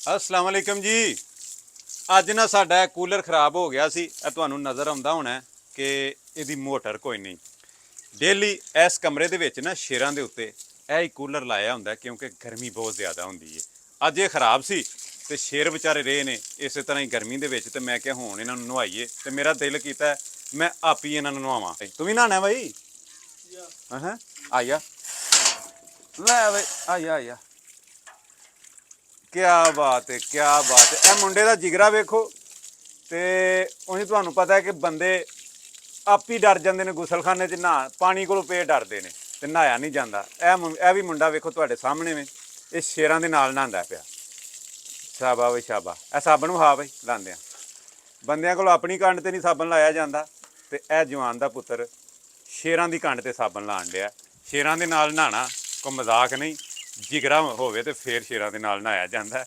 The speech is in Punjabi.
अस्सलाम वालेकुम जी। ਅੱਜ ਨਾ ਸਾਡਾ ਕੂਲਰ ਖਰਾਬ ਹੋ ਗਿਆ ਸੀ। ਇਹ ਤੁਹਾਨੂੰ ਨਜ਼ਰ ਆਉਂਦਾ ਹੋਣਾ ਕਿ ਇਹਦੀ ਮੋਟਰ ਕੋਈ ਨਹੀਂ। ਡੇਲੀ ਇਸ ਕਮਰੇ ਦੇ ਵਿੱਚ ਨਾ ਸ਼ੇਰਾਂ ਦੇ ਉੱਤੇ ਇਹ ਹੀ ਕੂਲਰ ਲਾਇਆ ਹੁੰਦਾ ਕਿਉਂਕਿ ਗਰਮੀ ਬਹੁਤ ਜ਼ਿਆਦਾ ਹੁੰਦੀ ਹੈ। ਅੱਜ ਇਹ ਖਰਾਬ ਸੀ ਤੇ ਸ਼ੇਰ ਵਿਚਾਰੇ ਰਹੇ ਨੇ ਇਸੇ ਤਰ੍ਹਾਂ ਹੀ ਗਰਮੀ ਦੇ ਵਿੱਚ। ਤੇ ਮੈਂ ਕਿਹਾ ਹੁਣ ਇਹਨਾਂ ਨੂੰ ਨਵਾਈਏ ਤੇ ਮੇਰਾ ਦਿਲ ਕੀਤਾ ਮੈਂ ਆਪ ਹੀ ਇਹਨਾਂ ਨੂੰ ਨਵਾਵਾਂ। ਤੂੰ ਵੀ ਨਹਾਣਾ ਬਾਈ? ਹਾਂ ਆਇਆ ਲੈ ਬਈ ਆਇਆ। ਕਿਆ ਬਾਤ ਹੈ, ਕਿਆ ਬਾਤ ਹੈ। ਇਹ ਮੁੰਡੇ ਦਾ ਜਿਗਰਾ ਵੇਖੋ। ਤੇ ਉਹੀ ਤੁਹਾਨੂੰ ਪਤਾ ਹੈ ਕਿ ਬੰਦੇ ਆਪ ਹੀ ਡਰ ਜਾਂਦੇ ਨੇ ਗੁਸਲਖਾਨੇ 'ਚ ਨਹਾ ਪਾਣੀ ਕੋਲੋਂ ਪੇ ਡਰਦੇ ਨੇ ਤੇ ਨਹਾਇਆ ਨਹੀਂ ਜਾਂਦਾ। ਇਹ ਵੀ ਮੁੰਡਾ ਵੇਖੋ ਤੁਹਾਡੇ ਸਾਹਮਣੇ ਵੇ, ਇਹ ਸ਼ੇਰਾਂ ਦੇ ਨਾਲ ਨਹਾਉਂਦਾ ਪਿਆ। ਸ਼ਾਬਾ ਬਈ ਸ਼ਾਬਾ। ਇਹ ਸਾਬਣ ਵਹਾ ਬਈ ਲਾਉਂਦੇ ਆ। ਬੰਦਿਆਂ ਕੋਲ ਆਪਣੀ ਕੰਡ ਤੇ ਨਹੀਂ ਸਾਬਣ ਲਾਇਆ ਜਾਂਦਾ ਤੇ ਇਹ ਜਵਾਨ ਦਾ ਪੁੱਤਰ ਸ਼ੇਰਾਂ ਦੀ ਕੰਡ ਤੇ ਸਾਬਣ ਲਾਉਣ ਡਿਆ। ਸ਼ੇਰਾਂ ਦੇ ਨਾਲ ਨਹਾਣਾ ਕੋਈ ਮਜ਼ਾਕ ਨਹੀਂ। ਜਿਗਰਾ ਹੋਵੇ ਤੇ ਫੇਰ ਸ਼ੇਰਾਂ ਦੇ ਨਾਲ ਨਹਾਇਆ ਜਾਂਦਾ।